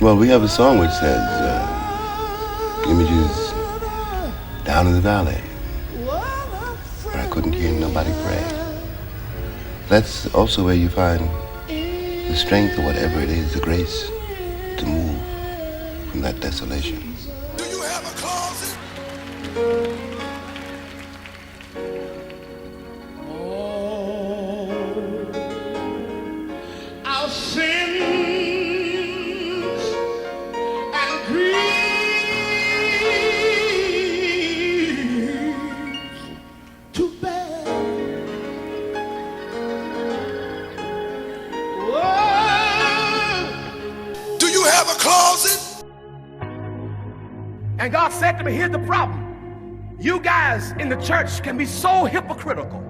Well, we have a song which says, images down in the valley, where I couldn't hear nobody pray. That's also where you find the strength of whatever it is, the grace to move from that desolation. Do you have a closet? Our sins and griefs to bear. Do you have a closet? And God said to me, here's the problem. You guys in the church can be so hypocritical.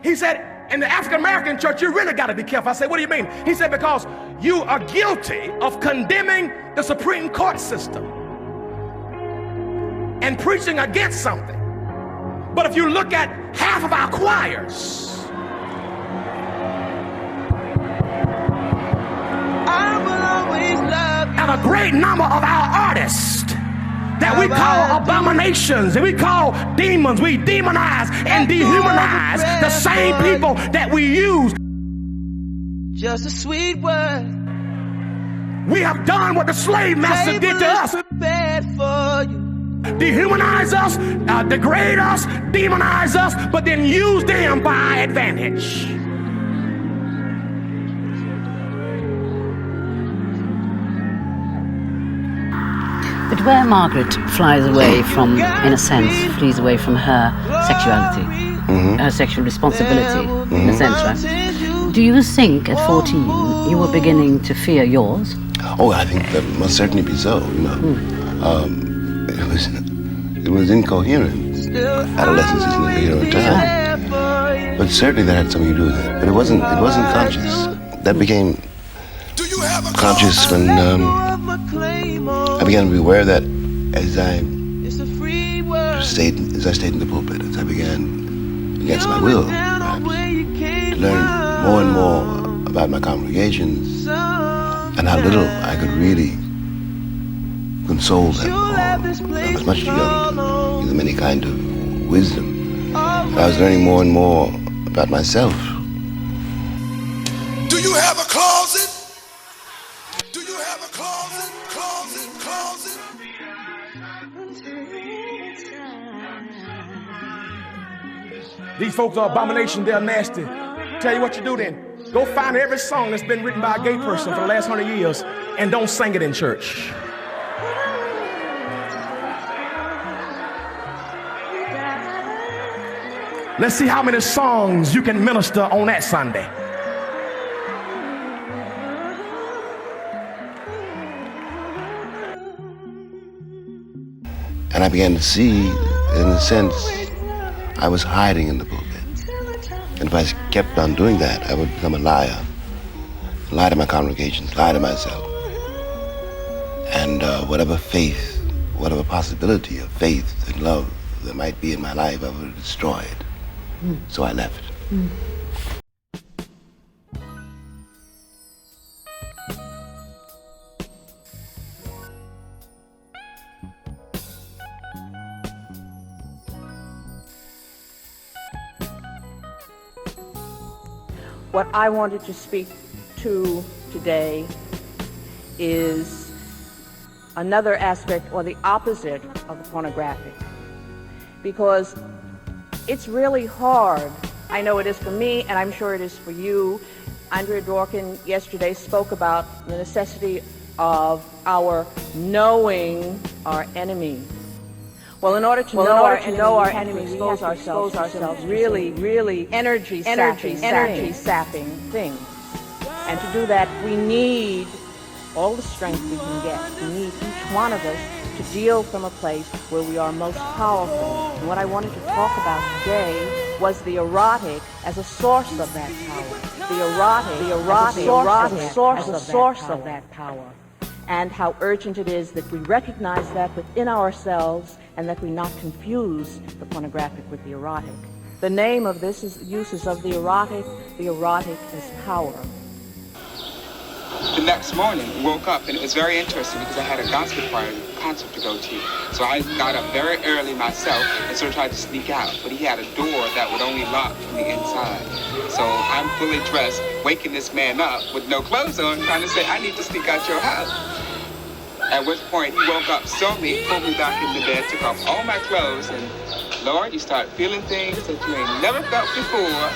He said, in the African-American church, you really got to be careful. I said, what do you mean? He said, because you are guilty of condemning the Supreme Court system and preaching against something. But if you look at half of our choirs, and a great number of our artists that we call abominations and we call demons, we demonize and dehumanize the same people that we use. Just a sweet word. We have done what the slave master did to us. Prepared for you. Dehumanize us, degrade us, demonize us, but then use them for our advantage. But where Margaret flies away from, in a sense, flees away from her sexuality, her sexual responsibility, in a sense, right? Do you think at 14 you were beginning to fear yours? Oh, I think that must certainly be so, you know. It was incoherent. Adolescence is an incoherent time. But certainly that had something to do with it. But it wasn't conscious. That became conscious when I began to be aware that as I stayed in the pulpit, as I began against my will, perhaps, to learn more and more about my congregations and how little I could really console them. I was much too young to give them any kind of wisdom. I was learning more and more about myself. Do you have a closet? Do you have a closet? Closet, closet. These folks are abomination, they're nasty. Tell you what you do then. Go find every song that's been written by a gay person for the last 100 years and don't sing it in church. Let's see how many songs you can minister on that Sunday. And I began to see, in a sense, I was hiding in the pulpit. And if I kept on doing that, I would become a liar. Lie to my congregations, lie to myself. And whatever faith, whatever possibility of faith and love there might be in my life, I would have destroyed. So I left. What I wanted to speak to today is another aspect or the opposite of the pornographic, because it's really hard. I know it is for me, and I'm sure it is for you. Andrea Dworkin yesterday spoke about the necessity of our knowing our enemy. Well, in order to know our enemy, we have to expose ourselves really energy-sapping things. And to do that, we need all the strength we can get. We need each one of us to deal from a place where we are most powerful. And what I wanted to talk about today was the erotic as a source of that power. The erotic as a source of that power. And how urgent it is that we recognize that within ourselves and that we not confuse the pornographic with the erotic. The name of this is uses of the erotic is power. the next morning, woke up, and it was very interesting because I had a gospel choir concert to go to. So I got up very early myself and sort of tried to sneak out. But he had a door that would only lock from the inside. So I'm fully dressed, waking this man up with no clothes on, trying to say, I need to sneak out your house. At which point he woke up, saw me, pulled me back into bed, took off all my clothes, and Lord, you start feeling things that you ain't never felt before.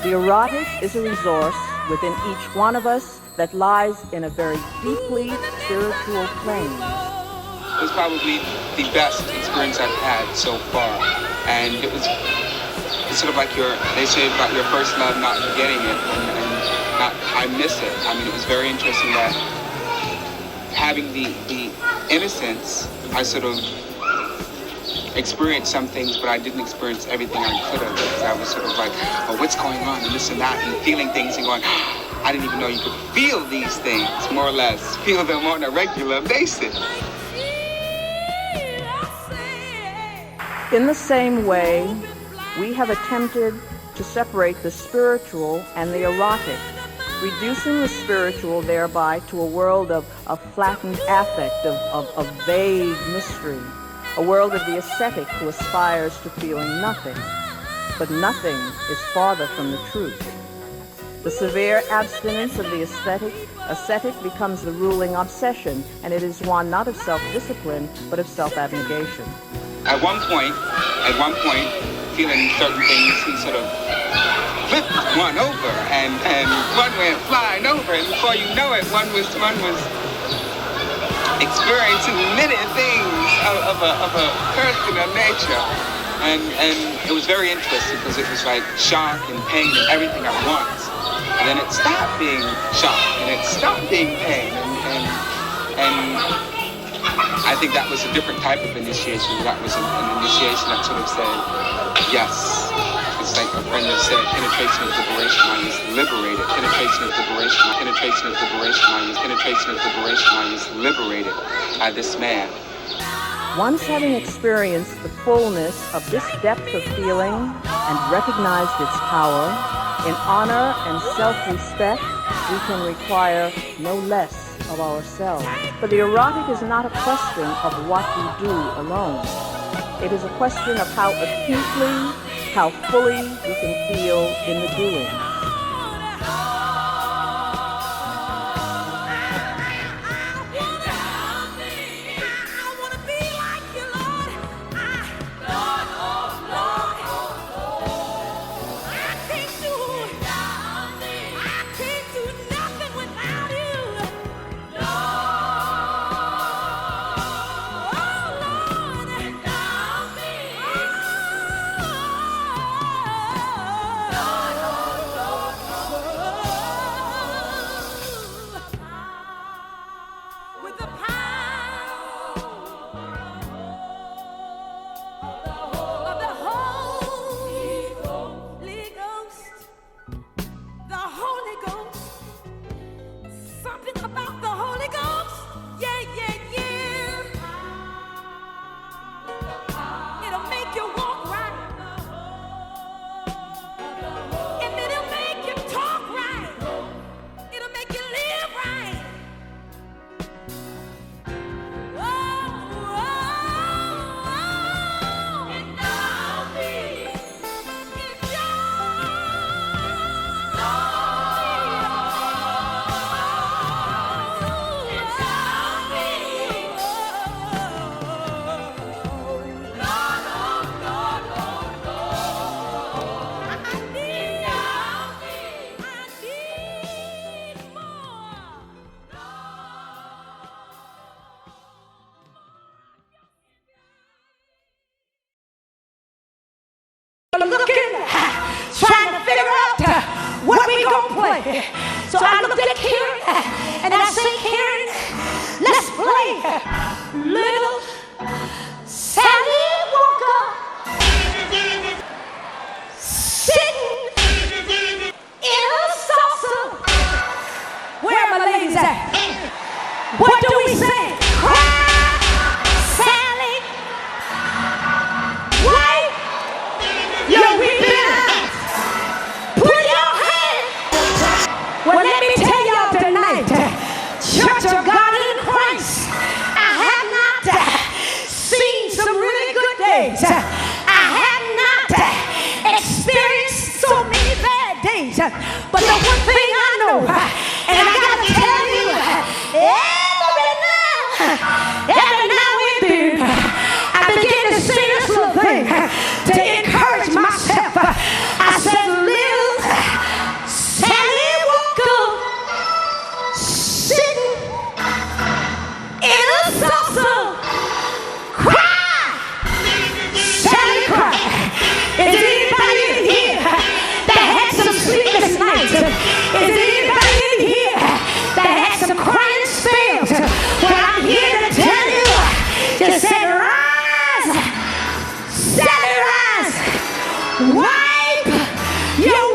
The erotic is a resource within each one of us that lies in a very deeply spiritual plane. It was probably the best experience I've had so far. And it's sort of like they say about your first love not getting it, and I miss it. I mean, it was very interesting that having the innocence, I sort of experienced some things, but I didn't experience everything I could have, because I was sort of like, oh, what's going on, and this and that, and feeling things and going, I didn't even know you could feel these things, more or less, feel them on a regular basis. In the same way, we have attempted to separate the spiritual and the erotic, reducing the spiritual thereby to a world of flattened affect, of vague mystery. A world of the ascetic who aspires to feeling nothing, but nothing is farther from the truth. The severe abstinence of the ascetic becomes the ruling obsession, and it is one not of self-discipline, but of self-abnegation. At one point, feeling certain things, he sort of flipped one over, and one went flying over, and before you know it, one was experiencing many things of a personal nature, and it was very interesting because it was like shock and pain and everything at once, and then it stopped being shock and it stopped being pain, and I think that was a different type of initiation. That was an initiation that sort of said, yes. It's like a friend has said, penetration is liberation, I is liberated. Penetration is liberation, penetration is liberation, I is liberated by this man. Once having experienced the fullness of this depth of feeling and recognized its power, in honor and self-respect, we can require no less of ourselves. For the erotic is not a question of what we do alone. It is a question of how acutely, how fully we can feel in the doing. Looking, trying to figure out what we gonna play. So I looked at Kieran and I said, Kieran, let's play Little Sally Walker sitting in a saucer. Where are my ladies at? What do we say? Cry, Sally. Wait. Yo, we been put your hand But the one thing I know, and I gotta tell you, every now and then, I begin to sing this little thing to encourage myself. I said, little Sally woke up sitting in a saucer, cry. Sally cried. Is there anybody in here that had some sleepless nights? Is there anybody in here that had some crying spells? Well, I'm here to tell you, just say, rise, Sally, rise, wipe your